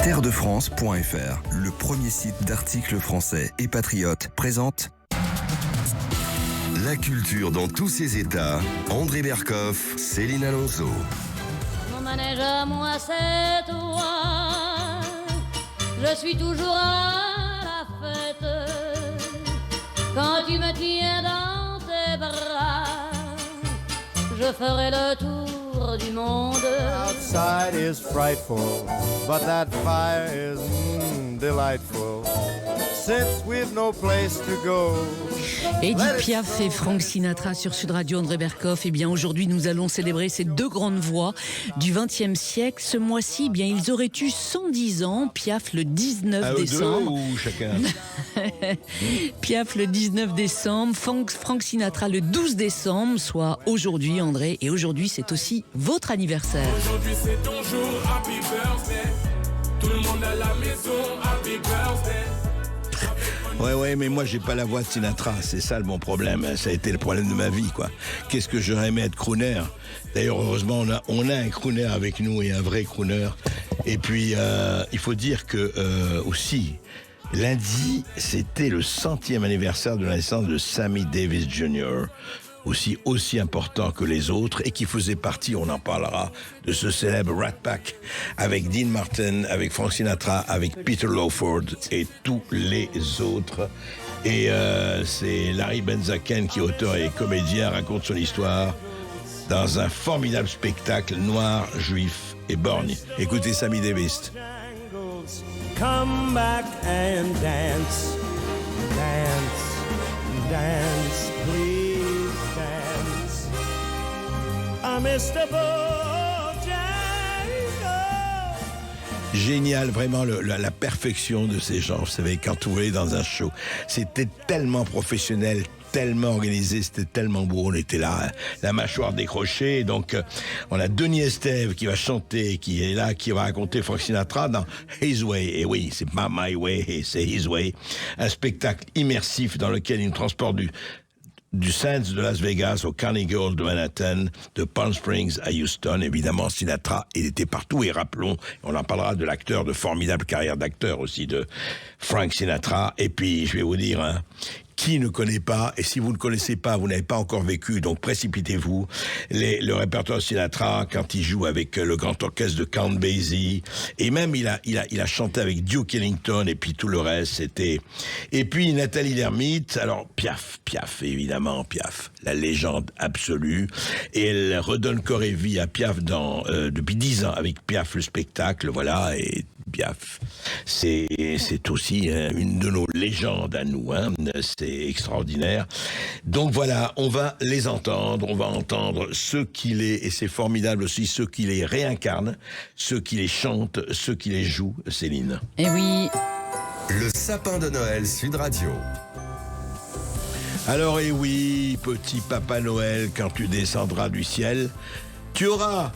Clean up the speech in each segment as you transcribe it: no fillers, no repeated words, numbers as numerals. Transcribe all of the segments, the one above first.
Terredefrance.fr, le premier site d'articles français et patriotes, présente La culture dans tous ses états. André Berkoff, Céline Alonso. Mon manège à moi, c'est toi. Je suis toujours à la fête. Quand tu me tiens dans tes bras, je ferai le tour du monde. Outside is frightful, but that fire is delightful. Since we've no place to go. Edith Piaf et Frank Sinatra sur Sud Radio, André Berkoff. Eh bien, aujourd'hui, nous allons célébrer ces deux grandes voix du XXe siècle. Ce mois-ci, eh bien, ils auraient eu 110 ans. Piaf le 19 décembre. Ou chacun. Piaf le 19 décembre. Frank Sinatra le 12 décembre, soit aujourd'hui, André. Et aujourd'hui, c'est aussi votre anniversaire. Aujourd'hui, c'est ton jour. Happy birthday. Tout le monde à la maison. Happy birthday. Ouais, mais moi j'ai pas la voix de Sinatra, c'est ça le bon problème. Ça a été le problème de ma vie, quoi. Qu'est-ce que j'aurais aimé être crooner. D'ailleurs, heureusement, on a un crooner avec nous et un vrai crooner. Et puis, il faut dire que aussi, lundi, c'était le 100e anniversaire de la naissance de Sammy Davis Jr., aussi important que les autres, et qui faisait partie, on en parlera, de ce célèbre Rat Pack, avec Dean Martin, avec Frank Sinatra, avec Peter Lawford et tous les autres. Et c'est Larry Benzaken, qui est auteur et comédien, raconte son histoire dans un formidable spectacle noir, juif et borgne. Écoutez Sammy Davis. Come back and dance, dance, dance, please dance. Mr. Bojangles. Génial, vraiment la perfection de ces gens. Vous savez, quand vous voyez dans un show, c'était tellement professionnel, tellement organisé, c'était tellement beau. On était là, la mâchoire décrochée. Donc, on a Denis Estève qui va chanter, qui est là, qui va raconter Frank Sinatra dans His Way. Et oui, c'est pas My Way, c'est His Way. Un spectacle immersif dans lequel il nous transporte du Sands de Las Vegas au Carnegie Hall de Manhattan, de Palm Springs à Houston. Évidemment, Sinatra, il était partout. Et rappelons, on en parlera de l'acteur, de formidable carrière d'acteur aussi, de Frank Sinatra. Et puis, je vais vous dire, hein, qui ne connaît pas, et si vous ne connaissez pas, vous n'avez pas encore vécu, donc précipitez-vous. Le répertoire de Sinatra, quand il joue avec le grand orchestre de Count Basie, et même il a chanté avec Duke Ellington, et puis tout le reste, c'était... Et puis Nathalie Lermite, alors Piaf, évidemment, Piaf, la légende absolue, et elle redonne corps et vie à Piaf depuis 10 ans, avec Piaf le spectacle, voilà, et Piaf, c'est aussi une de nos légendes à nous, hein. C'est extraordinaire. Donc voilà, on va les entendre, on va entendre ceux qui et c'est formidable aussi, ceux qui les réincarnent, ceux qui les chantent, ceux qui les jouent, Céline. Eh oui. Le sapin de Noël Sud Radio. Alors et oui, petit Papa Noël, quand tu descendras du ciel, tu auras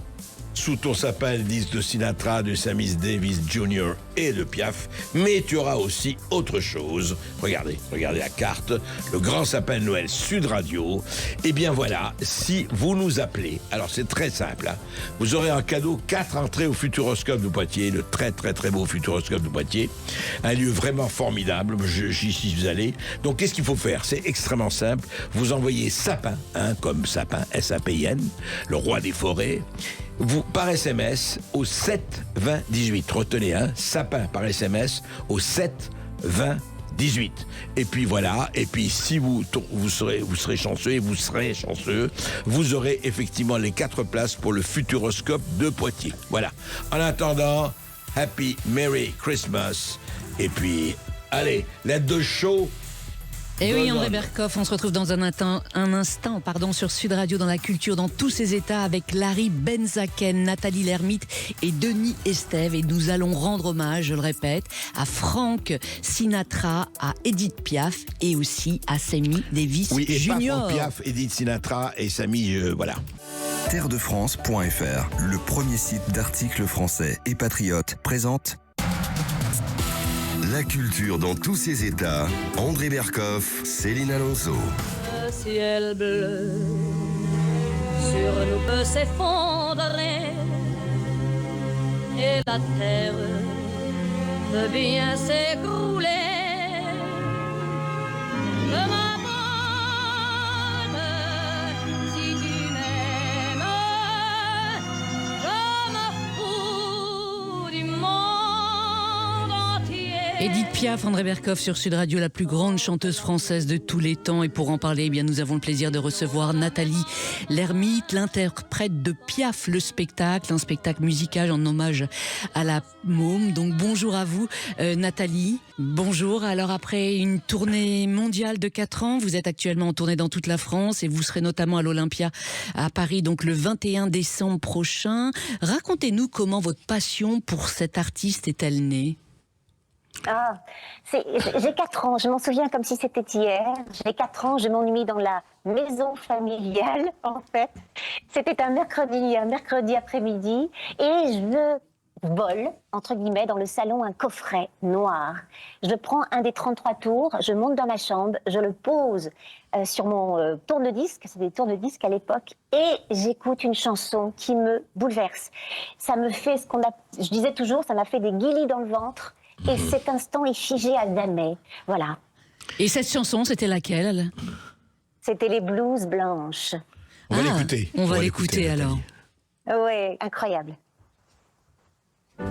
sous ton sapin le disque de Sinatra, de Sammy Davis Jr. et de Piaf, mais tu auras aussi autre chose. Regardez la carte, le grand sapin de Noël Sud Radio. Et bien voilà, si vous nous appelez, alors c'est très simple, hein, vous aurez en cadeau 4 entrées au Futuroscope de Poitiers, le très très très beau Futuroscope de Poitiers, un lieu vraiment formidable, j'y suis allé. Donc qu'est-ce qu'il faut faire? C'est extrêmement simple, vous envoyez sapin, hein, comme sapin, S-A-P-I-N, le roi des forêts, vous, par SMS au 7 20 18. Retenez, hein, sapin par SMS au 7 20 18. Et puis voilà, et puis si vous serez chanceux, et vous serez chanceux, vous aurez effectivement les 4 places pour le Futuroscope de Poitiers. Voilà. En attendant, Happy Merry Christmas. Et puis, allez, let's do show. Et oui, André Berkoff, on se retrouve dans un instant sur Sud Radio, dans la culture, dans tous ses états, avec Larry Benzaken, Nathalie Lermite et Denis Estève. Et nous allons rendre hommage, je le répète, à Frank Sinatra, à Edith Piaf et aussi à Sammy Davis Jr. Oui, et pas Frank Piaf, Edith Sinatra et Sammy, voilà. Terredefrance.fr, le premier site d'articles français et patriotes, présente La culture dans tous ses états. André Berkoff, Céline Alonso. Le ciel bleu sur nous peut s'effondrer et la terre peut bien s'écrouler. Peu m'importe si tu m'aimes, je me fous du monde entier. Édith Piaf, André Berkoff sur Sud Radio, la plus grande chanteuse française de tous les temps. Et pour en parler, eh bien, nous avons le plaisir de recevoir Nathalie Lermite, l'interprète de Piaf, le spectacle, un spectacle musical en hommage à la môme. Donc bonjour à vous, Nathalie. Bonjour. Alors après une tournée mondiale de 4 ans, vous êtes actuellement en tournée dans toute la France et vous serez notamment à l'Olympia à Paris, donc le 21 décembre prochain. Racontez-nous comment votre passion pour cet artiste est-elle née? J'ai 4 ans, je m'en souviens comme si c'était hier. J'ai 4 ans, je m'ennuie dans la maison familiale, en fait. C'était un mercredi après-midi, et je vole, entre guillemets, dans le salon un coffret noir. Je prends un des 33 tours, je monte dans ma chambre, je le pose sur mon tourne-disque, c'est des tourne-disques à l'époque, et j'écoute une chanson qui me bouleverse. Ça me fait je disais toujours, ça m'a fait des guilis dans le ventre. Et cet instant est figé à jamais. Voilà. Et cette chanson, c'était laquelle? C'était les Blues Blanches. On va l'écouter. On va l'écouter alors. Oui, incroyable.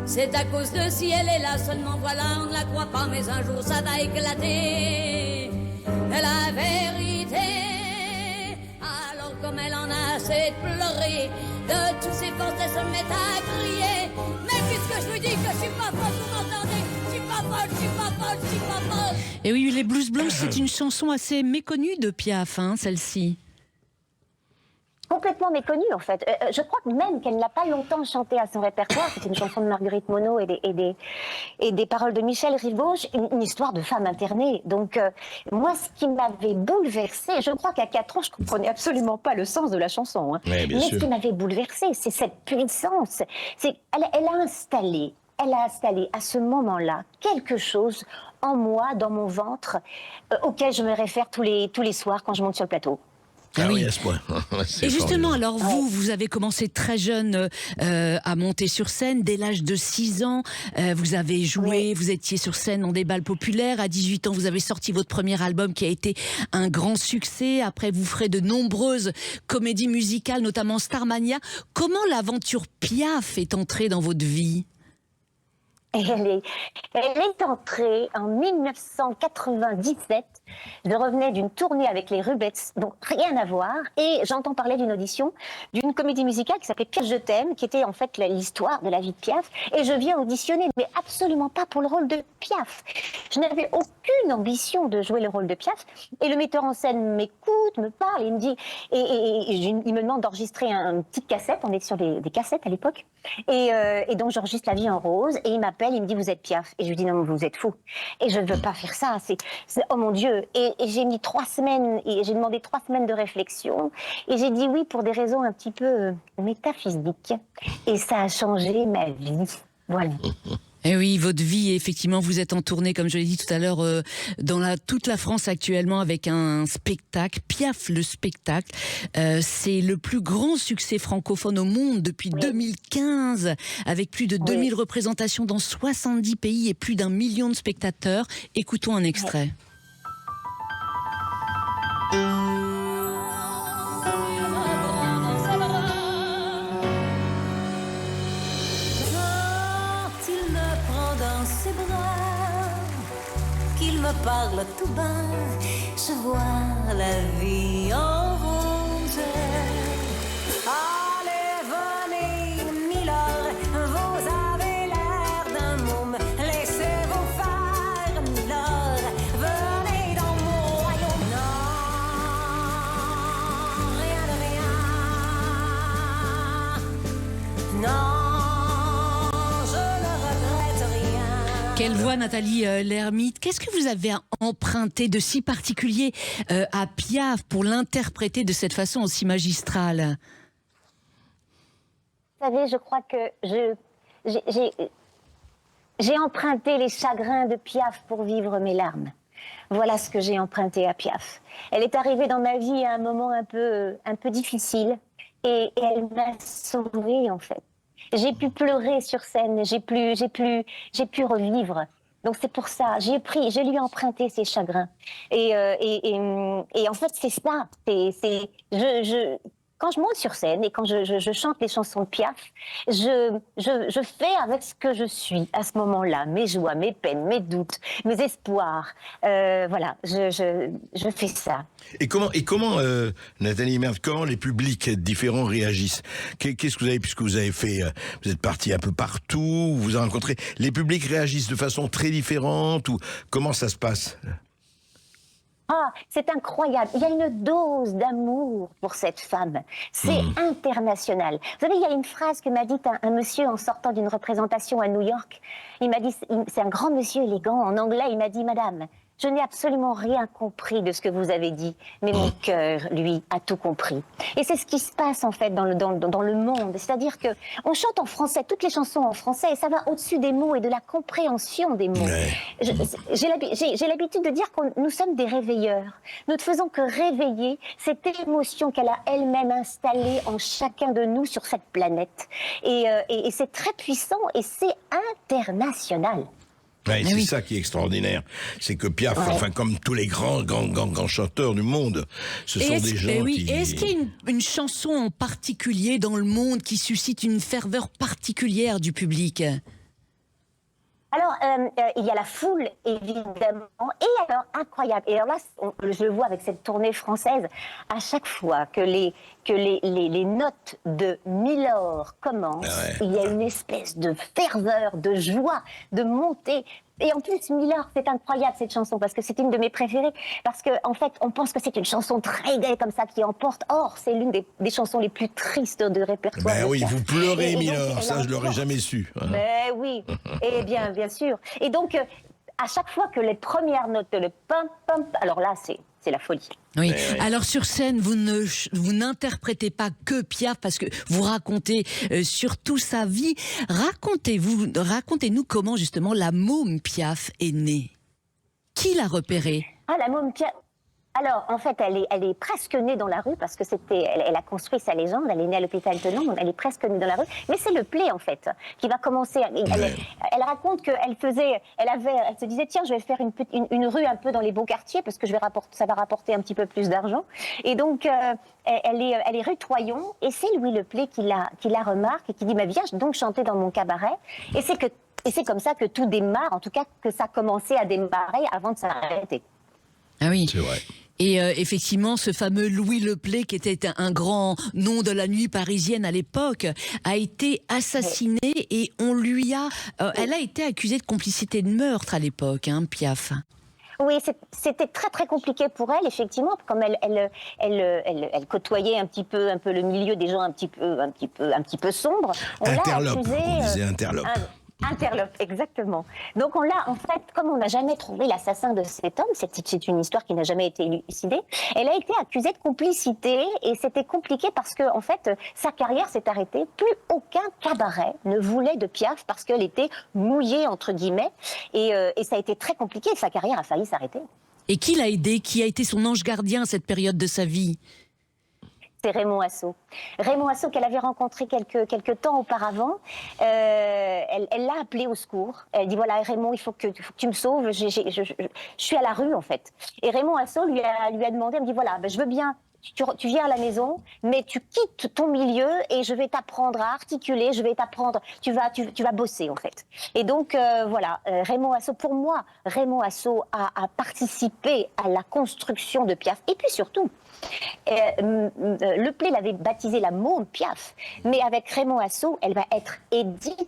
C'est à cause de si elle est là seulement, voilà, on ne la croit pas, mais un jour ça va éclater. La vérité, alors comme elle en a assez de pleurer, de tous ses forces elle se met à crier. Mais puisque je vous dis que je suis pas folle, vous m'entendez? Je suis pas folle, je suis pas folle, je suis pas folle. Et oui, les Blues Blanches, c'est une chanson assez méconnue de Piaf, hein, celle-ci. Complètement méconnue, en fait. Je crois même qu'elle n'a pas longtemps chanté à son répertoire. C'est une chanson de Marguerite Monod et des paroles de Michel Rivauche, une histoire de femme internée. Donc, moi, ce qui m'avait bouleversée, je crois qu'à 4 ans, je comprenais absolument pas le sens de la chanson. Hein. Ouais, Mais sûr. ce qui m'avait bouleversée, c'est cette puissance. Elle a installé à ce moment-là quelque chose en moi, dans mon ventre, auquel je me réfère tous les soirs quand je monte sur le plateau. Ah oui. oui, à ce point. C'est Et justement, formidable. alors vous avez commencé très jeune à monter sur scène, dès l'âge de 6 ans, vous avez joué, vous étiez sur scène dans des bals populaires. À 18 ans, vous avez sorti votre premier album qui a été un grand succès. Après, vous ferez de nombreuses comédies musicales, notamment Starmania. Comment l'aventure Piaf est entrée dans votre vie ? Elle est entrée en 1997. Je revenais d'une tournée avec les Rubettes, donc rien à voir. Et j'entends parler d'une audition d'une comédie musicale qui s'appelait Piaf, je t'aime, qui était en fait l'histoire de la vie de Piaf. Et je viens auditionner, mais absolument pas pour le rôle de Piaf. Je n'avais aucune ambition de jouer le rôle de Piaf. Et le metteur en scène m'écoute, me parle, et il me dit, il me demande d'enregistrer une petite cassette. On est sur des cassettes à l'époque. Et donc j'enregistre La vie en rose. Et il m'appelle, il me dit, vous êtes Piaf. Et je lui dis, non, mais vous êtes fou. Et je ne veux pas faire ça. Oh mon Dieu. Et j'ai mis 3 semaines, et j'ai demandé 3 semaines de réflexion. Et j'ai dit oui pour des raisons un petit peu métaphysiques. Et ça a changé ma vie. Voilà. Eh oui, votre vie, effectivement, vous êtes en tournée, comme je l'ai dit tout à l'heure, dans toute la France actuellement avec un spectacle, Piaf le spectacle. C'est le plus grand succès francophone au monde depuis 2015, avec plus de 2000 représentations dans 70 pays et plus d'1 million de spectateurs. Écoutons un extrait. Qu'il me parle tout bas, je vois la vie en rose. Allez, venez, Milord, vous avez l'air d'un môme. Laissez-vous faire, Milord, venez dans mon royaume. Non, rien de rien. Non. Quelle voix, Nathalie Lermite. Qu'est-ce que vous avez emprunté de si particulier à Piaf pour l'interpréter de cette façon aussi magistrale ? Vous savez, je crois que j'ai emprunté les chagrins de Piaf pour vivre mes larmes. Voilà ce que j'ai emprunté à Piaf. Elle est arrivée dans ma vie à un moment un peu difficile et elle m'a sauvée, en fait. j'ai pu pleurer sur scène, j'ai pu revivre. Donc c'est pour ça, je lui ai emprunté ses chagrins. Et en fait, c'est ça. Quand je monte sur scène et quand je chante les chansons de Piaf, je fais avec ce que je suis à ce moment-là, mes joies, mes peines, mes doutes, mes espoirs. Voilà, je fais ça. Et comment, Nathalie Immergt, comment les publics différents réagissent? Qu'est-ce que vous avez, puisque vous avez fait, vous êtes parti un peu partout, vous avez rencontré, les publics réagissent de façon très différente, ou comment ça se passe? Ah, c'est incroyable. Il y a une dose d'amour pour cette femme. C'est international. Vous savez, il y a une phrase que m'a dite un monsieur en sortant d'une représentation à New York. Il m'a dit, c'est un grand monsieur élégant, en anglais, il m'a dit, Madame, je n'ai absolument rien compris de ce que vous avez dit, mais mon cœur, lui, a tout compris. Et c'est ce qui se passe, en fait, dans le monde. C'est-à-dire que on chante en français, toutes les chansons en français, et ça va au-dessus des mots et de la compréhension des mots. Ouais. J'ai l'habitude de dire que nous sommes des réveilleurs. Nous ne faisons que réveiller cette émotion qu'elle a elle-même installée en chacun de nous sur cette planète. Et c'est très puissant et c'est international. Ouais, c'est ça qui est extraordinaire, c'est que Piaf, enfin comme tous les grands chanteurs du monde, ce sont des gens qui... Est-ce qu'il y a une chanson en particulier dans le monde qui suscite une ferveur particulière du public ? Alors, il y a la foule, évidemment, et alors, incroyable, et alors là, je le vois avec cette tournée française, à chaque fois que les notes de Milor commencent, il y a une espèce de ferveur, de joie, de montée. Et en plus, Milor, c'est incroyable cette chanson, parce que c'est une de mes préférées, parce qu'en fait, on pense que c'est une chanson très gaie comme ça qui emporte. Or, c'est l'une des chansons les plus tristes de répertoire. Ben oui, vous pleurez, Milor, ça je l'aurais jamais su. Ben oui, et bien sûr. Et donc, à chaque fois que les premières notes, le pam pam, alors là, c'est la folie. Oui. Alors sur scène, vous n'interprétez pas que Piaf parce que vous racontez surtout sa vie. Racontez-nous comment justement la môme Piaf est née. Qui l'a repérée ? Ah, la môme Piaf. Alors, en fait, elle est presque née dans la rue parce que elle a construit sa légende. Elle est née à l'hôpital Tenon, elle est presque née dans la rue. Mais c'est le Play, en fait, qui va commencer. Elle raconte qu'elle se disait, tiens, je vais faire une rue un peu dans les beaux quartiers parce que ça va rapporter un petit peu plus d'argent. Et donc, elle est rue Troyon et c'est Louis Le Play qui la remarque et qui dit, mais viens donc chanter dans mon cabaret. Et c'est comme ça que tout démarre, en tout cas que ça a commencé à démarrer avant de s'arrêter. Ah oui. C'est vrai. Et effectivement, ce fameux Louis Le Play, qui était un grand nom de la nuit parisienne à l'époque, a été assassiné et elle a été accusée de complicité de meurtre à l'époque, hein, Piaf. Oui, c'était très très compliqué pour elle, effectivement, comme elle côtoyait un peu le milieu des gens un petit peu sombres. Interlope, on disait interlope. Interlope, exactement. Donc on l'a, en fait, comme on n'a jamais trouvé l'assassin de cet homme, c'est une histoire qui n'a jamais été élucidée, elle a été accusée de complicité et c'était compliqué parce que, en fait, sa carrière s'est arrêtée. Plus aucun cabaret ne voulait de Piaf parce qu'elle était mouillée, entre guillemets, et ça a été très compliqué. Sa carrière a failli s'arrêter. Et qui l'a aidé ? Qui a été son ange gardien à cette période de sa vie ? C'est Raymond Assaut. Raymond Assaut qu'elle avait rencontré quelques temps auparavant. Elle l'a appelé au secours. Elle dit, voilà, Raymond, il faut que tu me sauves. Je suis à la rue, en fait. Et Raymond Assaut lui a demandé, elle me dit, voilà, je veux bien, tu viens à la maison, mais tu quittes ton milieu et je vais t'apprendre à articuler, je vais t'apprendre, tu vas bosser, en fait. Et donc, voilà, Raymond Assaut, pour moi, Raymond Assaut a participé à la construction de Piaf. Et puis surtout, Le Play l'avait baptisée la môme Piaf, mais avec Raymond Assaut, elle va être Edith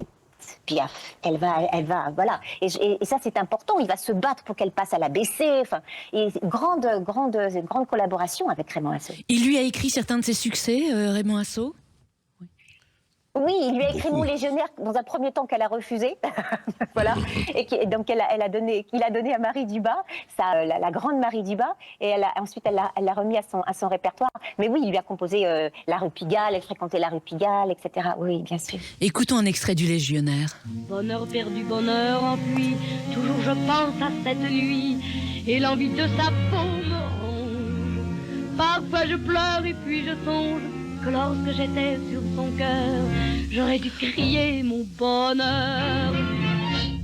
Piaf. Elle va, voilà. Et ça, c'est important. Il va se battre pour qu'elle passe à l'ABC. Enfin, et grande collaboration avec Raymond Assaut. Il lui a écrit certains de ses succès, Raymond Assaut ? Oui, il lui a écrit Mon Légionnaire dans un premier temps qu'elle a refusé, voilà, et donc il a donné à Marie Dubas, la grande Marie Dubas, et ensuite elle l'a remis à son répertoire. Mais oui, il lui a composé la rue Pigalle, elle fréquentait la rue Pigalle, etc. Oui, bien sûr. Écoutons un extrait du Légionnaire. Bonheur perdu, bonheur enfui, toujours je pense à cette nuit, et l'envie de sa peau me ronge. Parfois je pleure et puis je songe que lorsque j'étais sur son cœur, J'aurais dû crier mon bonheur,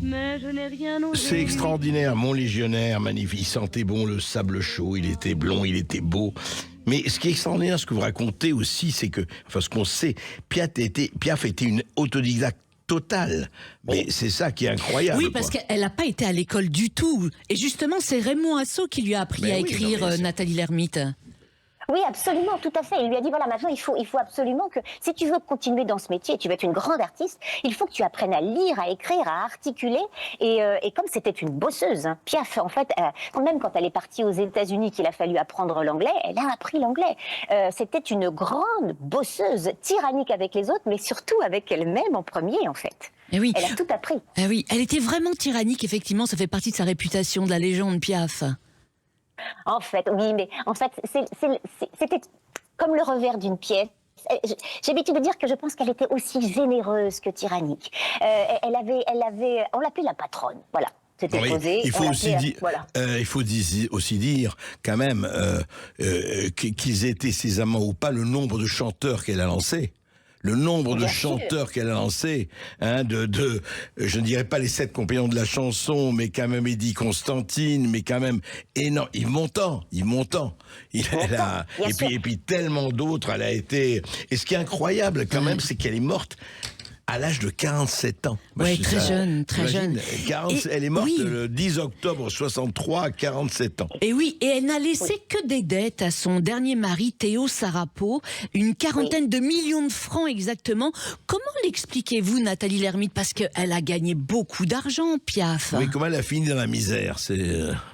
mais je n'ai rien osé. C'est extraordinaire, mon légionnaire, magnifique. Il sentait bon le sable chaud, il était blond, il était beau. Mais ce qui est extraordinaire, ce que vous racontez aussi, c'est que, enfin, ce qu'on sait, Piaf était une autodidacte totale. Mais c'est ça qui est incroyable. Oui, parce qu'elle n'a pas été à l'école du tout. Et justement, c'est Raymond Asso qui lui a appris à écrire Nathalie Lermite. Oui, absolument, tout à fait. Il lui a dit, voilà, maintenant, il faut absolument que, si tu veux continuer dans ce métier, tu veux être une grande artiste, il faut que tu apprennes à lire, à écrire, à articuler. Et comme c'était une bosseuse, hein, Piaf, en fait, même quand elle est partie aux États-Unis, qu'il a fallu apprendre l'anglais, elle a appris l'anglais. C'était une grande bosseuse, tyrannique avec les autres, mais surtout avec elle-même en premier, en fait. Et oui. Elle a tout appris. Et oui, elle était vraiment tyrannique, effectivement, ça fait partie de sa réputation, de la légende Piaf. En fait, oui, mais en fait, c'était comme le revers d'une pièce. J'ai l'habitude de dire que je pense qu'elle était aussi généreuse que tyrannique. Elle avait, on l'appelait la patronne, voilà. C'était posé. Il faut aussi dire quand même qu'ils étaient ses amants ou pas, le nombre de chanteurs qu'elle a lancés. Le nombre de chanteurs qu'elle a lancés, hein, je ne dirais pas les 7 compagnons de la chanson, mais quand même Eddie Constantine, mais quand même énorme, Yves Montand. Et puis tellement d'autres, elle a été. Et ce qui est incroyable quand même, c'est qu'elle est morte à l'âge de 47 ans. Oui, très jeune. Elle est morte le 10 octobre 63 à 47 ans. Et oui, et elle n'a laissé que des dettes à son dernier mari, Théo Sarapo, une quarantaine de millions de francs exactement. Comment l'expliquez-vous, Nathalie Lermite? Parce qu'elle a gagné beaucoup d'argent, Piaf. Oui, comment elle a fini dans la misère,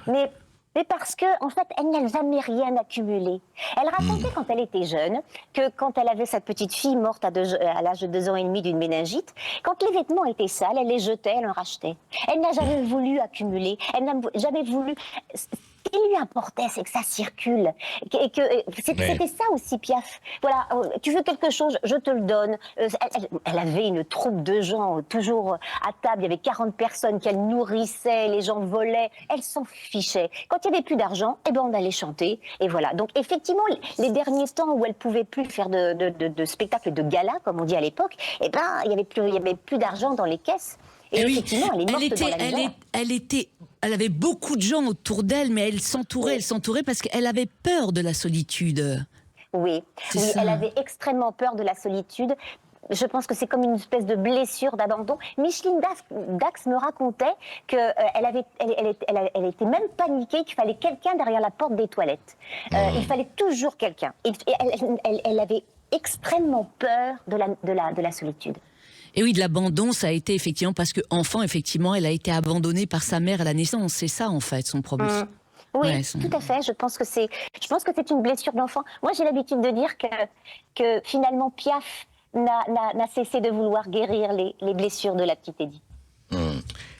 Mais parce que, en fait, elle n'a jamais rien accumulé. Elle racontait quand elle était jeune que quand elle avait sa petite fille morte à l'âge de 2 ans et demi d'une méningite, quand les vêtements étaient sales, elle les jetait, elle en rachetait. Elle n'a jamais voulu accumuler. Elle n'a jamais voulu. Ce qui lui importait, c'est que ça circule. C'était ça aussi, Piaf. Voilà, tu veux quelque chose, je te le donne. Elle avait une troupe de gens toujours à table. Il y avait 40 personnes qu'elle nourrissait, les gens volaient. Elle s'en fichait. Quand il n'y avait plus d'argent, on allait chanter. Et voilà. Donc, effectivement, les derniers temps où elle pouvait plus faire de spectacles de gala, comme on dit à l'époque, il y avait plus d'argent dans les caisses. Et effectivement, elle est morte dans la misère. Elle avait beaucoup de gens autour d'elle, mais elle s'entourait parce qu'elle avait peur de la solitude. Oui, elle avait extrêmement peur de la solitude. Je pense que c'est comme une espèce de blessure d'abandon. Micheline Dax me racontait qu'elle était même paniquée, qu'il fallait quelqu'un derrière la porte des toilettes. Il fallait toujours quelqu'un. Elle avait extrêmement peur de la solitude. Et oui, de l'abandon, ça a été effectivement parce qu'enfant, effectivement, elle a été abandonnée par sa mère à la naissance. C'est ça, en fait, son problème. Oui, tout à fait. Je pense que c'est une blessure d'enfant. Moi, j'ai l'habitude de dire que finalement, Piaf n'a cessé de vouloir guérir les blessures de la petite Eddie.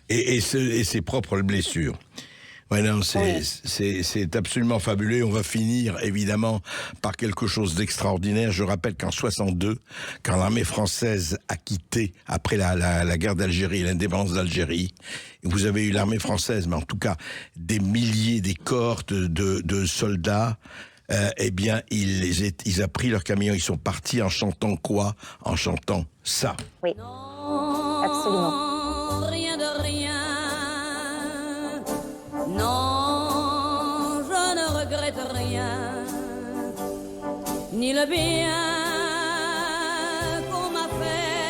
Et ses propres blessures. Ouais, non, c'est absolument fabuleux. On va finir, évidemment, par quelque chose d'extraordinaire. Je rappelle qu'en 62, quand l'armée française a quitté, après la guerre d'Algérie, l'indépendance d'Algérie, vous avez eu l'armée française, mais en tout cas, des milliers, des cohortes de soldats, ils ont pris leur camion, ils sont partis en chantant quoi? En chantant ça. Oui, absolument. Rien de rien. Non, je ne regrette rien, ni le bien qu'on m'a fait,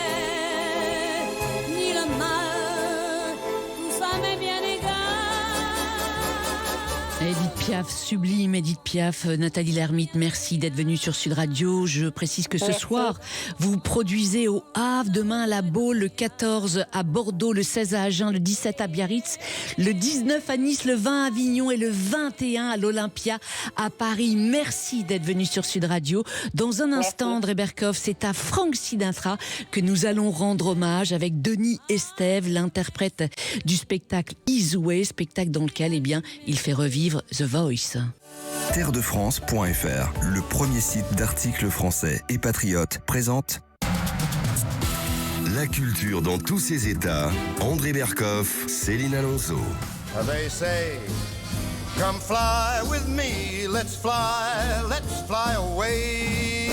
ni le mal, tout ça m'est bien égal. Edith Piaf, sublime Edith Piaf. Nathalie Lermite, merci d'être venue sur Sud Radio. Je précise que ce soir, vous produisez au Havre, demain à la Baule, le 14 à Bordeaux, le 16 à Agen, le 17 à Biarritz, le 19 à Nice, le 20 à Avignon et le 21 à l'Olympia à Paris. Merci d'être venu sur Sud Radio. Dans un instant, André Berkoff, c'est à Frank Sinatra que nous allons rendre hommage avec Denis Estève, l'interprète du spectacle His Way, spectacle dans lequel, il fait revivre The Voice. Terredefrance.fr, le premier site d'articles français et patriotes, présente la culture dans tous ses états. André Berkoff, Céline Alonso. They say, come fly with me, let's fly away.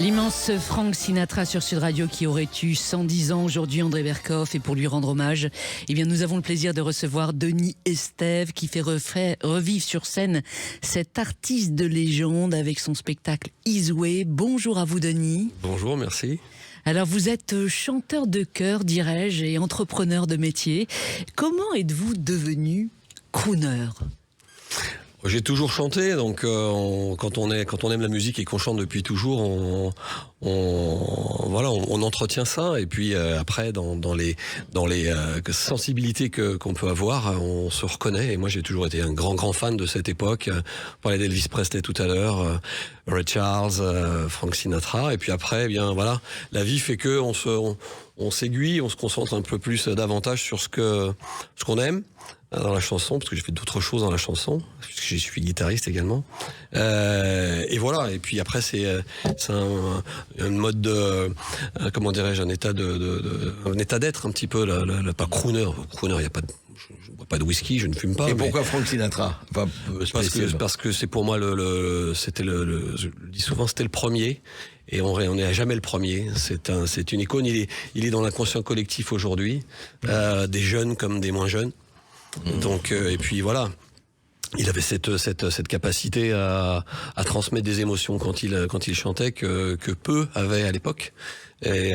L'immense Frank Sinatra sur Sud Radio qui aurait eu 110 ans aujourd'hui, André Berkoff, et pour lui rendre hommage, eh bien, nous avons le plaisir de recevoir Denis Estève qui fait revivre sur scène cet artiste de légende avec son spectacle His Way. Bonjour à vous Denis. Bonjour, merci. Alors vous êtes chanteur de chœur, dirais-je, et entrepreneur de métier. Comment êtes-vous devenu crooner ? J'ai toujours chanté, donc quand on aime la musique et qu'on chante depuis toujours, on entretient ça. Et puis après, dans les sensibilités qu'on peut avoir, on se reconnaît. Et moi, j'ai toujours été un grand fan de cette époque. On parlait d'Elvis Presley tout à l'heure, Ray Charles, Frank Sinatra. Et puis après, eh bien voilà, la vie fait que on s'aiguille, on se concentre un peu plus davantage sur ce qu'on aime dans la chanson, parce que j'ai fait d'autres choses dans la chanson, puisque je suis guitariste également. Et voilà. Et puis après, c'est un mode de, comment dirais-je, un état d'être un petit peu, pas crooner. Crooner, il y a pas de, je ne bois pas de whisky, je ne fume pas. Et pourquoi Frank Sinatra? Parce que c'est pour moi c'était je le dis souvent, c'était le premier. Et on n'est jamais le premier. C'est une icône. Il est dans l'inconscient collectif aujourd'hui, des jeunes comme des moins jeunes. Donc et puis voilà. Il avait cette capacité à transmettre des émotions quand il chantait que peu avaient à l'époque. Et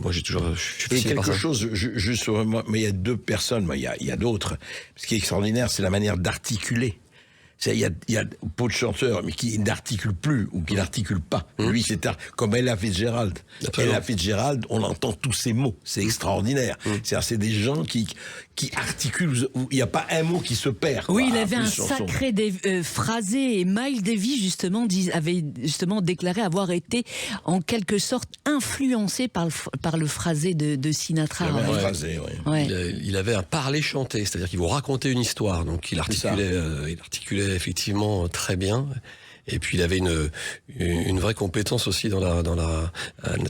moi je suis fasciné par ça. Chose juste sur moi, mais il y a deux personnes, mais il y a d'autres. Ce qui est extraordinaire, c'est la manière d'articuler. Il y a beaucoup de chanteurs, mais qui n'articulent plus ou qui n'articulent pas. Lui, c'est comme Ella Fitzgerald. Ella Fitzgerald, on entend tous ces mots. C'est extraordinaire. C'est des gens qui articulent. Il n'y a pas un mot qui se perd. Oui, il avait un sacré phrasé. Et Miles Davis, justement, avait déclaré avoir été, en quelque sorte, influencé par le phrasé de Sinatra. Il avait un parler chanté, c'est-à-dire qu'il vous racontait une histoire. Donc il articulait effectivement très bien. Et puis il avait une vraie compétence aussi dans la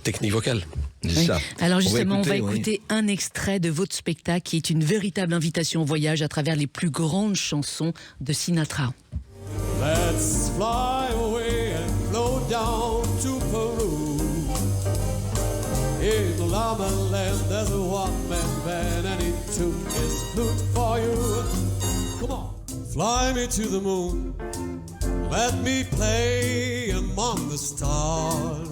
technique vocale. Oui. Alors justement, on va écouter un extrait de votre spectacle qui est une véritable invitation au voyage à travers les plus grandes chansons de Sinatra. Let's fly away and flow down to Peru. In the Llama Land there's a one-man band and he took his flute for you. Come on. Fly me to the moon, let me play among the stars.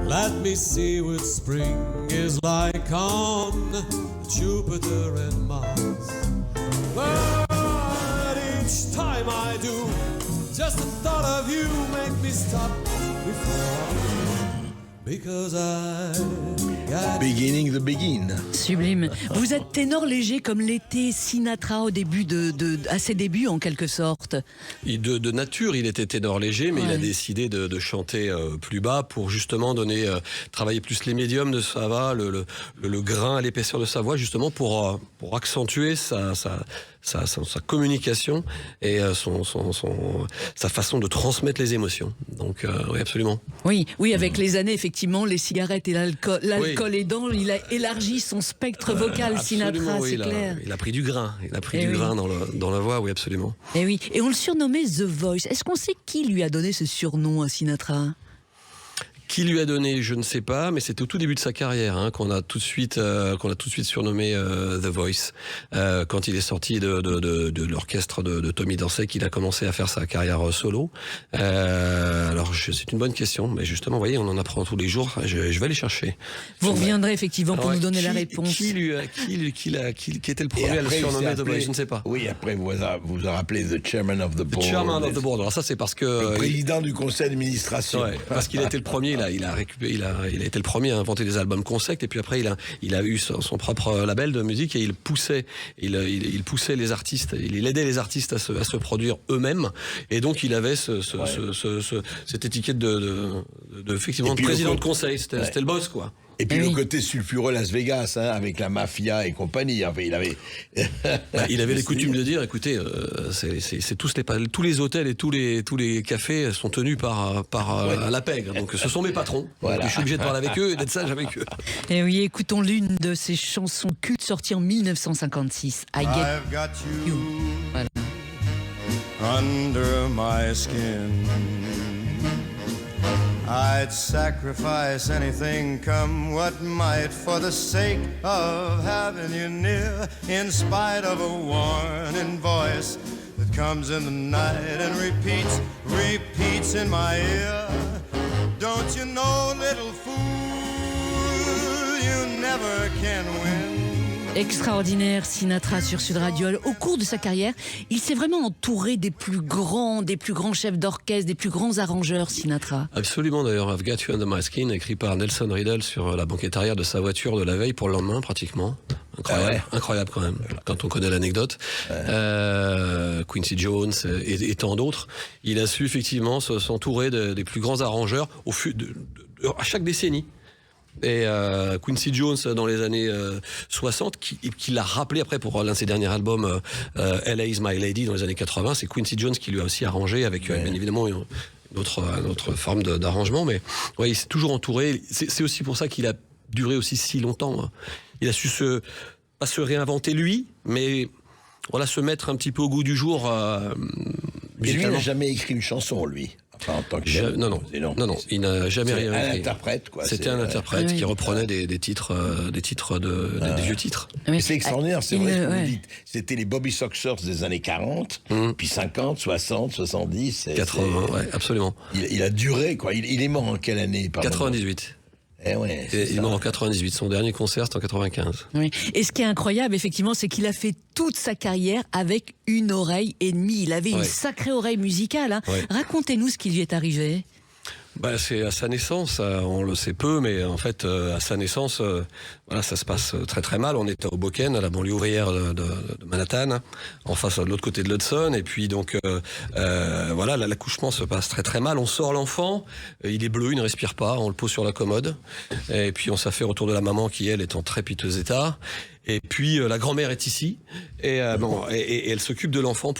Let me see what spring is like on Jupiter and Mars. But each time I do, just the thought of you make me stop before. Because Beginning the begin. Sublime. Vous êtes ténor léger comme l'était Sinatra au début à ses débuts en quelque sorte. De nature, il était ténor léger, mais il a décidé de chanter plus bas pour justement travailler plus les médiums de sa voix, le grain, l'épaisseur de sa voix, justement pour accentuer sa communication et sa façon de transmettre les émotions. Donc oui, absolument. Oui, avec les années, effectivement, les cigarettes et l'alcool aidant, il a élargi son spectre vocal, Sinatra, c'est clair. Il a pris du grain, grain dans la voix, oui, absolument. Et on le surnommait The Voice. Est-ce qu'on sait qui lui a donné ce surnom à Sinatra ? Qui lui a donné, je ne sais pas, mais c'était au tout début de sa carrière qu'on a tout de suite surnommé The Voice. Quand il est sorti de l'orchestre de Tommy Dorsey, qu'il a commencé à faire sa carrière solo. Alors c'est une bonne question, mais justement, vous voyez, on en apprend tous les jours. Je vais aller chercher. Vous reviendrez effectivement pour nous donner la réponse. Qui était le premier à le surnommer The Voice, je ne sais pas. Oui, après vous a rappelé The Chairman of the Board. The Chairman of the Board. Alors ça, c'est parce que le président du conseil d'administration. Ouais, parce qu'il a été le premier. Il a été le premier à inventer des albums concept, et puis après il a eu son propre label de musique et il poussait les artistes, il aidait les artistes à se produire eux-mêmes, et donc il avait cette étiquette de effectivement de président de conseil, c'était le boss quoi. Et puis le côté sulfureux Las Vegas, avec la mafia et compagnie. Enfin, il avait les coutumes de dire, écoutez, c'est tous les hôtels et tous les cafés sont tenus par la pègre. Donc ce sont mes patrons. Voilà. Je suis obligé de parler avec eux et d'être sage avec eux. Et oui, écoutons l'une de ces chansons cultes sorties en 1956. I Get You. Voilà. Under my skin. I'd sacrifice anything, come what might, for the sake of having you near, in spite of a warning voice that comes in the night and repeats in my ear. Don't you know, little fool, you never can win. Extraordinaire Sinatra sur Sud Radio. Au cours de sa carrière, il s'est vraiment entouré des plus grands chefs d'orchestre, des plus grands arrangeurs, Sinatra. Absolument, d'ailleurs, I've Got You Under My Skin, écrit par Nelson Riddle sur la banquette arrière de sa voiture de la veille pour le lendemain, pratiquement. Incroyable, incroyable quand même, quand on connaît l'anecdote. Quincy Jones et tant d'autres. Il a su effectivement s'entourer des plus grands arrangeurs à chaque décennie. Et Quincy Jones dans les années 60 qui l'a rappelé après pour l'un de ses derniers albums LA is My Lady dans les années 80, c'est Quincy Jones qui lui a aussi arrangé avec bien évidemment une autre forme d'arrangement, mais ouais, il s'est toujours entouré. C'est aussi pour ça qu'il a duré aussi si longtemps. Il a su pas se réinventer lui, mais voilà, se mettre un petit peu au goût du jour. Et lui, il n'a jamais écrit une chanson, lui. Enfin, en tant que non, il n'a jamais rien écrit. Un interprète, quoi. C'était un interprète qui reprenait des titres, des vieux titres. Mais c'est extraordinaire, c'est vrai ce que vous dites. C'était les Bobby Soxers des années 40, puis 50, 60, 70. 80, ouais, absolument. Il a duré, quoi. Il est mort en quelle année, pardon ? 98. Ouais, il est mort en 98. Son dernier concert, c'était en 95. Oui. Et ce qui est incroyable, effectivement, c'est qu'il a fait toute sa carrière avec une oreille et demie. Il avait une sacrée oreille musicale. Hein. Ouais. Racontez-nous ce qui lui est arrivé. C'est à sa naissance, on le sait peu, mais en fait, à sa naissance, voilà, ça se passe très très mal. On était au Hoboken, à la banlieue ouvrière de Manhattan, en face de l'autre côté de l'Hudson, et puis donc, voilà, l'accouchement se passe très très mal. On sort l'enfant, il est bleu, il ne respire pas, on le pose sur la commode, et puis on s'affaire autour de la maman qui, elle, est en très piteux état. Et puis la grand-mère est ici et elle s'occupe de l'enfant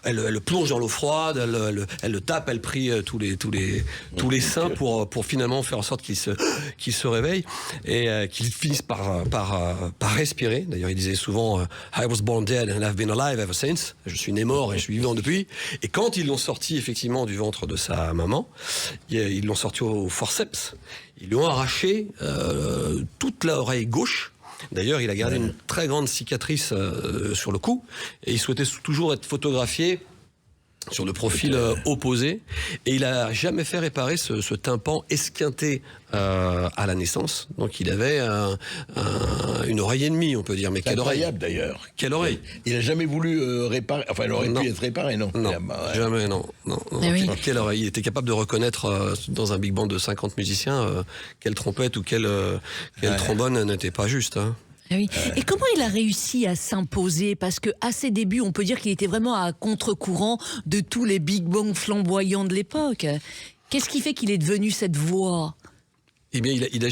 elle le plonge dans l'eau froide, elle le tape, elle prie tous les saints pour finalement faire en sorte qu'il se réveille et qu'il finisse par respirer. D'ailleurs, il disait souvent I was born dead and I've been alive ever since. Je suis né mort et je suis vivant depuis. Et quand ils l'ont sorti effectivement du ventre de sa maman, ils l'ont sorti au forceps. Ils lui ont arraché toute l'oreille gauche. D'ailleurs, il a gardé une très grande cicatrice sur le cou et il souhaitait toujours être photographié sur le profil opposé et il a jamais fait réparer ce tympan esquinté à la naissance. Donc il avait une oreille et demie, on peut dire. Mais quelle oreille d'ailleurs. Quelle oreille. Il a jamais voulu réparer. Enfin, il aurait pu être réparé, non. Non, jamais, non. Oui. Quelle oreille. Il était capable de reconnaître dans un big band de 50 musiciens quelle trompette ou quel trombone n'était pas juste. Hein. Oui. Et comment il a réussi à s'imposer ? Parce que à ses débuts, on peut dire qu'il était vraiment à contre-courant de tous les big bands flamboyants de l'époque. Qu'est-ce qui fait qu'il est devenu cette voix ? Eh bien, il a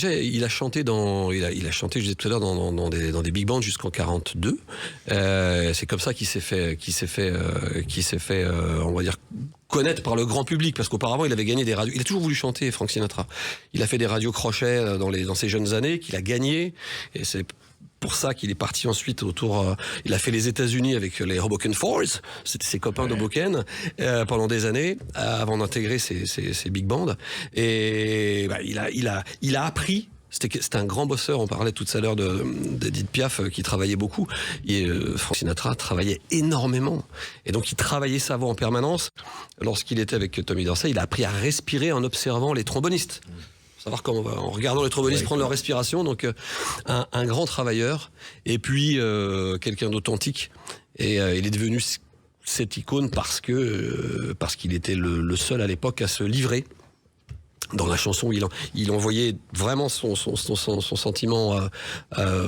chanté il a chanté, je disais tout à l'heure, dans des big bands jusqu'en 42. C'est comme ça qu'il s'est fait, on va dire, connaître par le grand public, parce qu'auparavant il avait gagné des radios. Il a toujours voulu chanter, Frank Sinatra. Il a fait des radios crochets dans ses jeunes années, qu'il a gagné, et c'est pour ça qu'il est parti ensuite il a fait les États-Unis avec les Hoboken Fours, c'était ses copains d'Hoboken pendant des années avant d'intégrer ces big bands. Et il a appris. C'était un grand bosseur. On parlait tout à l'heure d'Edith Piaf qui travaillait beaucoup. Et Frank Sinatra travaillait énormément. Et donc il travaillait sa voix en permanence. Lorsqu'il était avec Tommy Dorsey, il a appris à respirer en observant les trombonistes. Savoir en regardant les trombonistes prendre leur respiration. Donc un grand travailleur et puis quelqu'un d'authentique. Et il est devenu cette icône parce qu'il était le seul à l'époque à se livrer. Dans la chanson, il envoyait vraiment son sentiment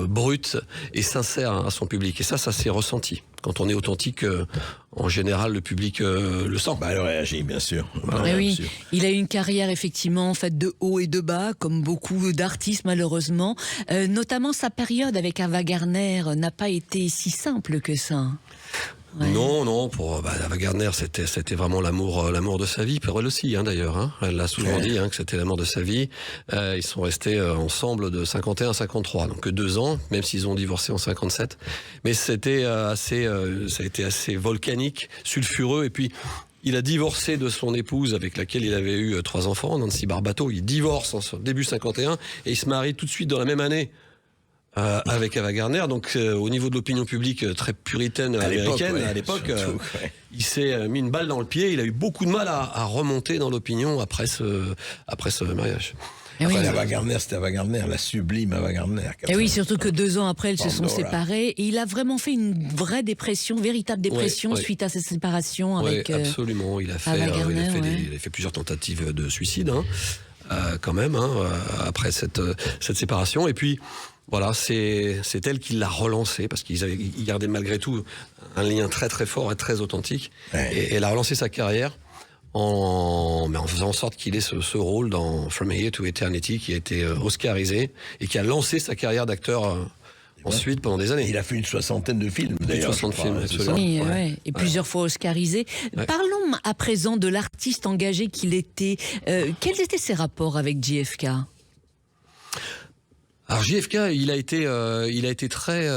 brut et sincère à son public. Et ça s'est ressenti. Quand on est authentique, en général, le public le sent. Elle réagit, bien sûr. Voilà, oui. Bien sûr. Il a eu une carrière, effectivement, faite de haut et de bas, comme beaucoup d'artistes, malheureusement. Notamment, sa période avec Ava Gardner n'a pas été si simple que ça. Ouais. Non, pour Ava Gardner, c'était vraiment l'amour de sa vie. Pour elle aussi, d'ailleurs. Hein. Elle l'a souvent dit que c'était l'amour de sa vie. Ils sont restés ensemble de 51 à 53, donc 2 ans, même s'ils ont divorcé en 57. Mais ça a été assez volcanique, sulfureux, et puis il a divorcé de son épouse avec laquelle il avait eu 3 enfants, Nancy Barbato. Il divorce en début 51 et il se marie tout de suite dans la même année avec Ava Gardner. Donc au niveau de l'opinion publique très puritaine américaine à l'époque, il s'est mis une balle dans le pied. Il a eu beaucoup de mal à remonter dans l'opinion après ce mariage. Enfin, Ava Gardner, c'était Ava Gardner, la sublime Ava Gardner. Et oui, surtout que 2 ans après, elles se sont séparées. Et il a vraiment fait une vraie dépression, véritable dépression suite à cette séparation avec absolument. Il a fait plusieurs tentatives de suicide, quand même, après cette séparation. Et puis, voilà, c'est elle qui l'a relancé, parce qu'ils gardaient malgré tout un lien très très fort et très authentique. Et elle a relancé sa carrière en faisant en sorte qu'il ait ce rôle dans From Here to Eternity, qui a été oscarisé et qui a lancé sa carrière d'acteur ensuite pendant des années. Il a fait une 60aine de films, d'ailleurs. 60 films, oui, et plusieurs fois oscarisé. Parlons à présent de l'artiste engagé qu'il était. Quels étaient ses rapports avec JFK ? Alors JFK, il a été très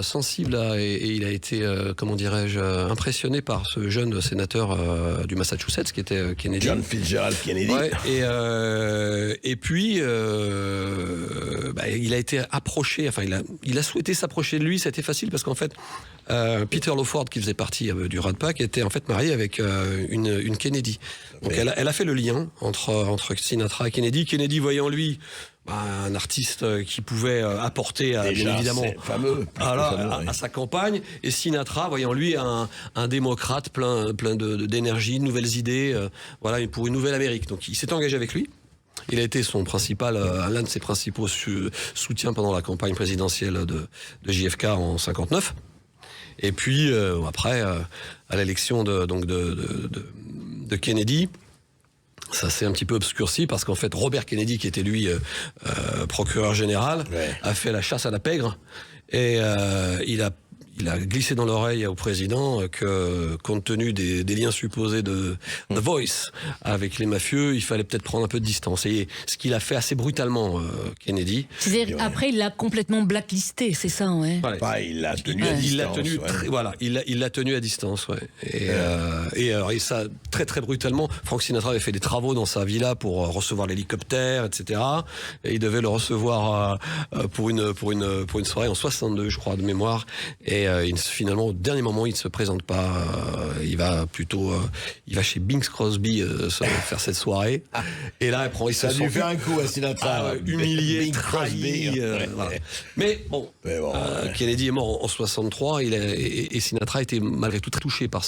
sensible et il a été, comment dirais-je, impressionné par ce jeune sénateur du Massachusetts qui était Kennedy. John Fitzgerald Kennedy. Ouais, et puis il a été approché. Enfin, il a souhaité s'approcher de lui. C'était facile parce qu'en fait, Peter Lawford, qui faisait partie du Rat Pack, était en fait marié avec une Kennedy. Donc elle a fait le lien entre Sinatra et Kennedy. Kennedy voyant lui un artiste qui pouvait apporter bien évidemment à sa campagne, et Sinatra voyant lui un démocrate plein d'énergie, de nouvelles idées, pour une nouvelle Amérique. Donc il s'est engagé avec lui. Il a été l'un de ses principaux soutiens pendant la campagne présidentielle de JFK en 59. Et puis après, à l'élection de Kennedy, ça s'est un petit peu obscurci parce qu'en fait Robert Kennedy, qui était lui procureur général, a fait la chasse à la pègre et il a glissé dans l'oreille au président que, compte tenu des liens supposés de The Voice avec les mafieux, il fallait peut-être prendre un peu de distance. Et ce qu'il a fait assez brutalement, Kennedy. C'est-à-dire après, il l'a complètement blacklisté, c'est ça, ouais. Il l'a tenu à distance. Il l'a tenu à distance, ouais. Et ça, très très brutalement, Frank Sinatra avait fait des travaux dans sa villa pour recevoir l'hélicoptère, etc. Et il devait le recevoir pour une soirée en 62, je crois, de mémoire. Et finalement, au dernier moment, il ne se présente pas. Il va chez Bing Crosby faire cette soirée. Et là, ça a dû faire un coup à Sinatra. Humilié, trahi. Mais bon, Kennedy est mort en 63. Et Sinatra était malgré tout très touché par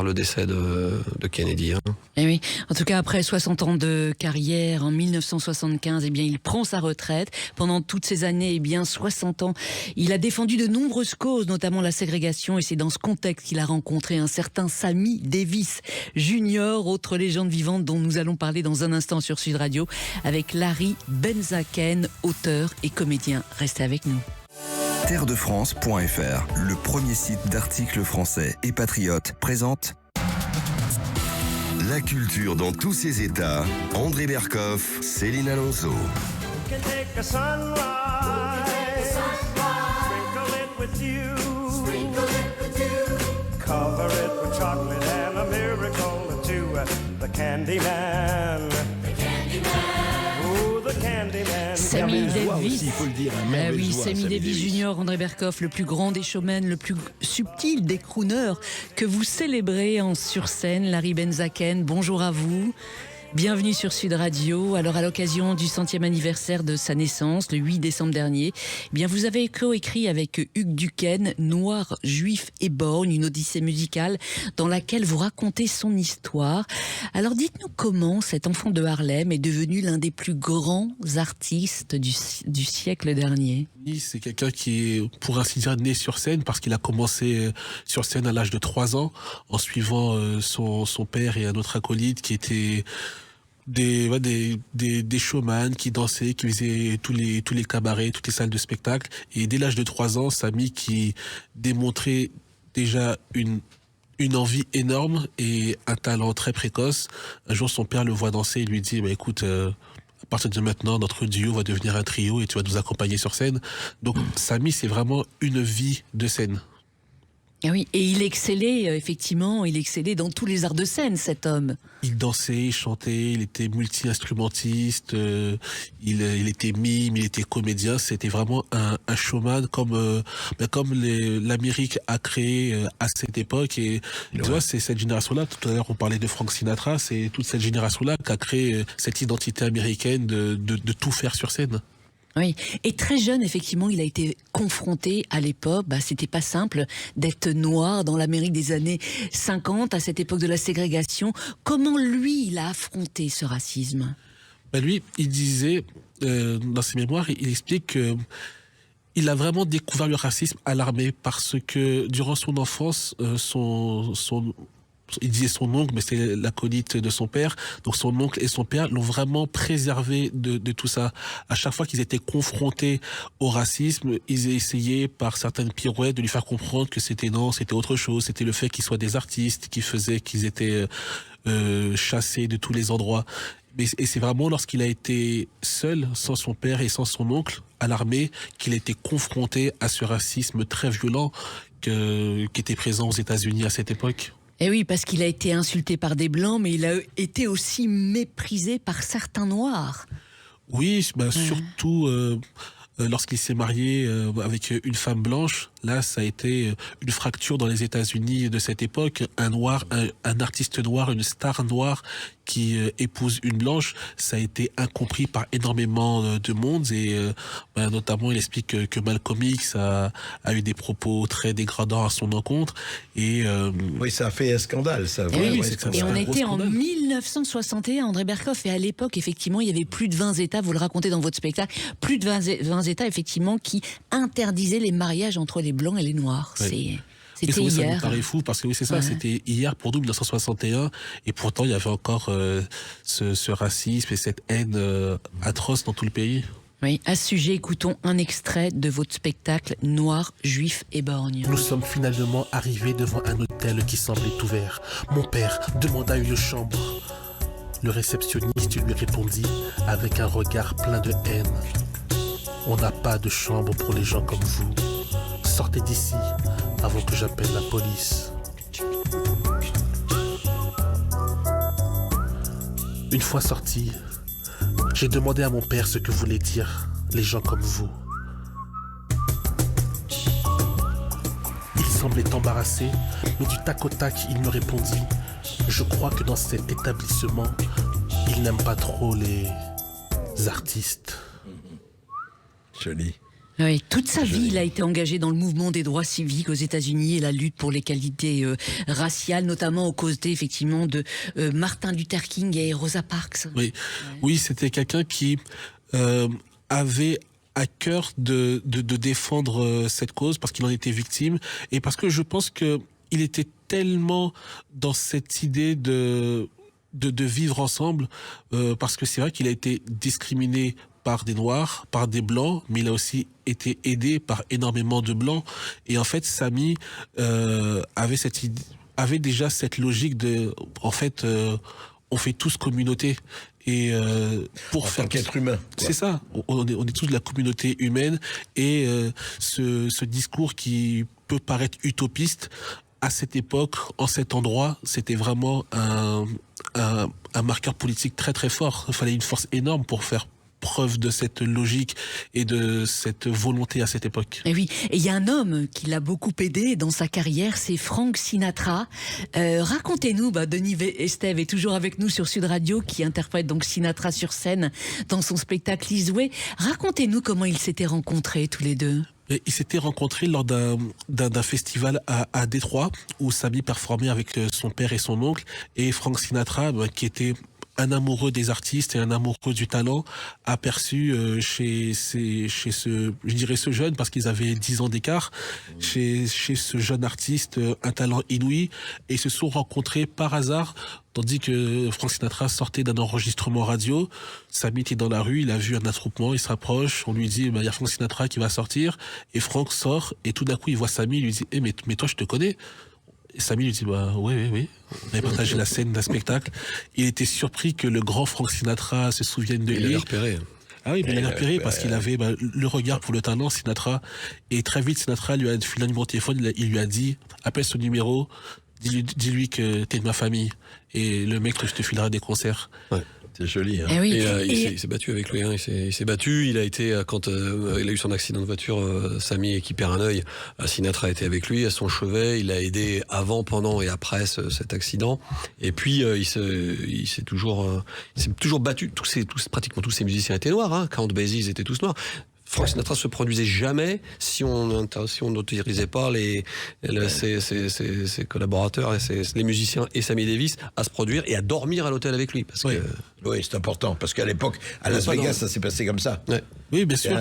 le décès de Kennedy. Et oui, en tout cas, après 60 ans de carrière, en 1975, il prend sa retraite. Pendant toutes ces années, 60 ans, il a défendu de nombreuses causes, notamment la ségrégation, et c'est dans ce contexte qu'il a rencontré un certain Sammy Davis Jr., autre légende vivante dont nous allons parler dans un instant sur Sud Radio, avec Larry Benzaken, auteur et comédien. Restez avec nous. Terredefrance.fr, le premier site d'articles français et patriotes, présente la culture dans tous ses états. André Berkoff, Céline Alonso. Cover it with chocolate and a miracle or two. The Candyman. Sammy Davis, il faut le dire, Sammy Davis Jr., André Berkoff, le plus grand des showmen, le plus subtil des crooners que vous célébrez sur scène. Larry Benzaken, bonjour à vous. Bienvenue sur Sud Radio. Alors, à l'occasion du 100e anniversaire de sa naissance, le 8 décembre dernier, vous avez coécrit avec Hugues Duquesne, Noir, Juif et Borgne, une odyssée musicale dans laquelle vous racontez son histoire. Alors, dites-nous comment cet enfant de Harlem est devenu l'un des plus grands artistes du siècle dernier. C'est quelqu'un qui est, pour ainsi dire, né sur scène, parce qu'il a commencé sur scène à l'âge de 3 ans, en suivant son père et un autre acolyte qui étaient des showman qui dansaient, qui faisaient tous les cabarets, toutes les salles de spectacle. Et dès l'âge de 3 ans, Sammy, qui démontrait déjà une envie énorme et un talent très précoce, un jour son père le voit danser et lui dit écoute, à partir de maintenant, notre duo va devenir un trio et tu vas nous accompagner sur scène. Donc Sammy, c'est vraiment une vie de scène. Ah oui, et il excellait, effectivement, il excellait dans tous les arts de scène, cet homme. Il dansait, il chantait, il était multi-instrumentiste, il était mime, il était comédien. C'était vraiment un showman comme l'Amérique a créé à cette époque. Et tu vois, c'est cette génération-là. Tout à l'heure, on parlait de Frank Sinatra. C'est toute cette génération-là qui a créé cette identité américaine de tout faire sur scène. Oui, et très jeune, effectivement, il a été confronté à l'époque, c'était pas simple d'être noir dans l'Amérique des années 50, à cette époque de la ségrégation. Comment lui, il a affronté ce racisme ? Lui, il disait, dans ses mémoires, il explique que il a vraiment découvert le racisme à l'armée parce que durant son enfance, il disait son oncle, mais c'est l'acolyte de son père. Donc son oncle et son père l'ont vraiment préservé de tout ça. À chaque fois qu'ils étaient confrontés au racisme, ils essayaient par certaines pirouettes de lui faire comprendre que c'était autre chose. C'était le fait qu'ils soient des artistes qui faisaient qu'ils étaient chassés de tous les endroits. Et c'est vraiment lorsqu'il a été seul, sans son père et sans son oncle, à l'armée, qu'il a été confronté à ce racisme très violent qui était présent aux États-Unis à cette époque. Eh oui, parce qu'il a été insulté par des Blancs, mais il a été aussi méprisé par certains Noirs. Oui, surtout lorsqu'il s'est marié avec une femme blanche. Là, ça a été une fracture dans les États-Unis de cette époque. Un noir, un artiste noir, une star noire qui épouse une blanche, ça a été incompris par énormément de monde. Et notamment, il explique que Malcolm X a eu des propos très dégradants à son encontre. Et oui, ça a fait un scandale, ça. Et on était en 1961, André Berkoff, et à l'époque, effectivement, il y avait plus de 20 États, vous le racontez dans votre spectacle, plus de 20 États, effectivement, qui interdisaient les mariages entre les Blancs et les Noirs. Oui. C'était hier. Ça nous paraît fou parce que oui, c'est ça, c'était hier pour nous, 1961, et pourtant il y avait encore ce racisme et cette haine atroce dans tout le pays. Oui, à ce sujet, écoutons un extrait de votre spectacle Noirs, Juifs et Borgnes. Nous sommes finalement arrivés devant un hôtel qui semblait ouvert. Mon père demanda une chambre. Le réceptionniste lui répondit avec un regard plein de haine. On n'a pas de chambre pour les gens comme vous. Sortez d'ici avant que j'appelle la police. Une fois sorti, j'ai demandé à mon père ce que voulaient dire les gens comme vous. Il semblait embarrassé, mais du tac au tac, il me répondit « Je crois que dans cet établissement, ils n'aiment pas trop les artistes. » Joli. Oui, toute sa vie, il a été engagé dans le mouvement des droits civiques aux États-Unis et la lutte pour l'égalité raciale, notamment aux côtés, effectivement, de Martin Luther King et Rosa Parks. Oui, c'était quelqu'un qui avait à cœur de défendre cette cause parce qu'il en était victime et parce que je pense que il était tellement dans cette idée de vivre ensemble parce que c'est vrai qu'il a été discriminé par des Noirs, par des Blancs, mais il a aussi été aidé par énormément de Blancs. Et en fait, Samy avait déjà cette logique de, en fait, on fait tous communauté. Et pour faire qu'être humain, c'est ça. On est tous de la communauté humaine. Et ce discours qui peut paraître utopiste à cette époque, en cet endroit, c'était vraiment un marqueur politique très très fort. Il fallait une force énorme pour faire preuve de cette logique et de cette volonté à cette époque. Et oui, et il y a un homme qui l'a beaucoup aidé dans sa carrière, c'est Frank Sinatra. Racontez-nous, Denis Estève est toujours avec nous sur Sud Radio, qui interprète donc Sinatra sur scène dans son spectacle His Way. Racontez-nous comment ils s'étaient rencontrés tous les deux. Ils s'étaient rencontrés lors d'un festival à Détroit où Samy performait avec son père et son oncle, et Frank Sinatra, qui était un amoureux des artistes et un amoureux du talent, aperçu chez ce jeune, parce qu'ils avaient 10 ans d'écart, chez ce jeune artiste, un talent inouï, et ils se sont rencontrés par hasard, tandis que Frank Sinatra sortait d'un enregistrement radio. Samy était dans la rue, il a vu un attroupement, il se rapproche, on lui dit, il y a Frank Sinatra qui va sortir, et Frank sort, et tout d'un coup il voit Samy, il lui dit, mais toi je te connais. Et Samy lui dit, oui. On avait partagé la scène d'un spectacle. Il était surpris que le grand Frank Sinatra se souvienne de lui. Il l'avait repéré. Ah oui, mais il a repéré parce qu'il avait le regard pour le talent, Sinatra. Et très vite, Sinatra lui a filé un numéro de téléphone, il lui a dit, appelle ce numéro, dis-lui que t'es de ma famille. Et le mec, je te filera des concerts. Ouais. C'est joli. Hein. Oui. Il s'est battu avec lui. Hein. Il s'est battu. Il a été quand il a eu son accident de voiture, Samy qui perd un œil. Sinatra était avec lui à son chevet. Il a aidé avant, pendant et après cet accident. Et puis il s'est toujours battu. Pratiquement tous ces musiciens étaient noirs. Hein. Count Basie étaient tous noirs. Frank Sinatra se produisait jamais si on n'autorisait pas ses collaborateurs, les musiciens et Sammy Davis à se produire et à dormir à l'hôtel avec lui. Parce que, oui, c'est important parce qu'à l'époque, à Las Vegas, ça s'est passé comme ça. Ouais. Oui, bien sûr.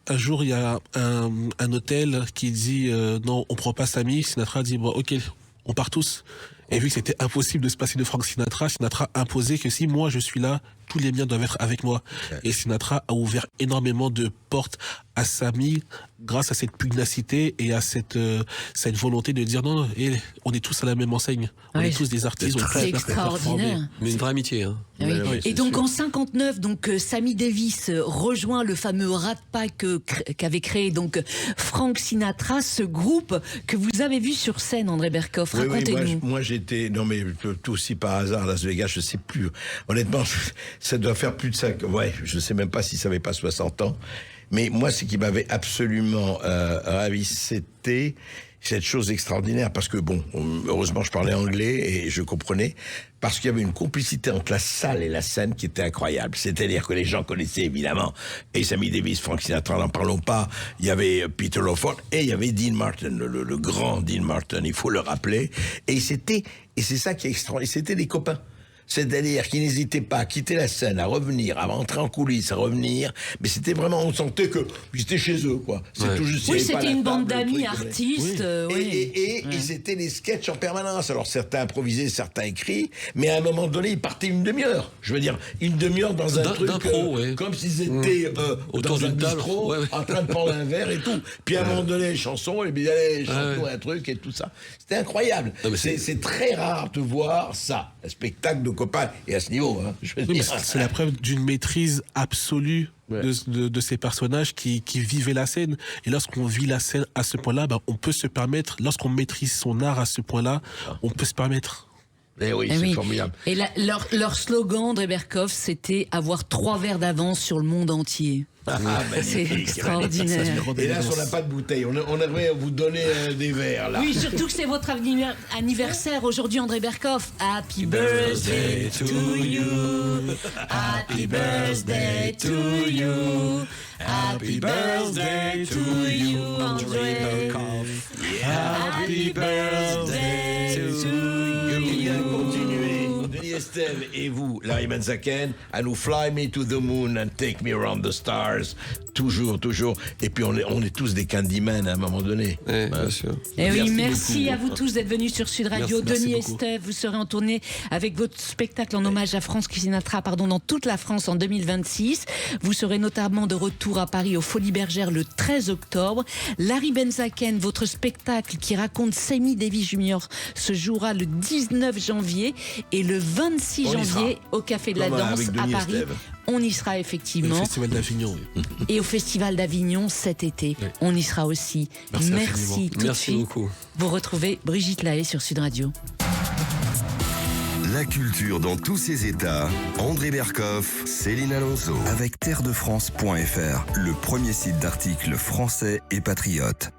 Un jour, il y a un hôtel qui dit non, on prend pas Sammy. Sinatra dit bon, ok, on part tous. Et vu que c'était impossible de se passer de Frank Sinatra, Sinatra a imposé que si moi je suis là, tous les miens doivent être avec moi. Et Sinatra a ouvert énormément de portes à Sammy grâce à cette pugnacité et à cette volonté de dire non, on est tous à la même enseigne. On est tous des artistes. C'est extraordinaire. Mais une vraie amitié. Hein. Oui. Et donc en 59, Sammy Davis rejoint le fameux Rat Pack qu'avait créé donc Frank Sinatra, ce groupe que vous avez vu sur scène, André Berkoff. Racontez-nous. Moi j'étais, non mais tout aussi par hasard à Las Vegas, je sais plus. Honnêtement, ça doit faire plus de 5, je sais même pas si ça n'avait pas 60 ans. Mais moi, ce qui m'avait absolument ravi, c'était cette chose extraordinaire, parce que heureusement, je parlais anglais et je comprenais, parce qu'il y avait une complicité entre la salle et la scène qui était incroyable. C'est-à-dire que les gens connaissaient évidemment, et Sammy Davis, Frank Sinatra, n'en parlons pas, il y avait Peter Lawford, et il y avait Dean Martin, le grand Dean Martin, il faut le rappeler, et c'est ça qui est extraordinaire, c'était des copains. C'est-à-dire qu'ils n'hésitaient pas à quitter la scène, à revenir, à rentrer en coulisses, à revenir. Mais c'était vraiment, on sentait qu'ils étaient chez eux, quoi. C'est tout juste, c'était une bande d'amis artistes. Et c'était des sketchs en permanence. Alors certains improvisaient, certains écrits, mais à un moment donné, ils partaient une demi-heure. Je veux dire, une demi-heure dans un truc comme s'ils étaient dans un bistrot, en train de prendre un verre et tout. Puis à un moment donné, les chansons, et puis allez, chantons un truc et tout ça. C'était incroyable. C'est très rare de voir ça, un spectacle de copains, et à ce niveau, c'est la preuve d'une maîtrise absolue de ces personnages qui vivaient la scène. Et lorsqu'on vit la scène à ce point-là, on peut se permettre, lorsqu'on maîtrise son art à ce point-là, on peut se permettre. C'est formidable. Et leur slogan, André Berkoff, c'était avoir 3 verres d'avance sur le monde entier. C'est extraordinaire. Hélas, on n'a pas de bouteille. On aimerait vous donner des verres, là. Oui, surtout que c'est votre anniversaire aujourd'hui, André Berkoff. Happy birthday to you. Happy birthday to you. Happy birthday to you, André Berkoff. Happy birthday to you. Continuez, Denis Estève et vous, Larry Benzaken, à nous Fly Me to the Moon and Take Me Around the Stars. Toujours. Et puis on est tous des Candyman à un moment donné. Bien sûr. Et oui, merci à vous tous d'être venus sur Sud Radio. Denis Estève, vous serez en tournée avec votre spectacle en hommage à Frank Sinatra, dans toute la France en 2026. Vous serez notamment de retour à Paris au Folies Bergères le 13 octobre. Larry Benzaken, votre spectacle qui raconte Sammy Davis Jr. se jouera le 19 janvier et le 26 janvier au Café de la Danse à Paris. On y sera effectivement. Au Festival d'Avignon. Et au Festival d'Avignon cet été. Oui. On y sera aussi. Merci tout de suite. Beaucoup. Vous retrouvez Brigitte Lahaye sur Sud Radio. La culture dans tous ses états. André Berkoff, Céline Alonso. Avec terredefrance.fr, le premier site d'articles français et patriotes.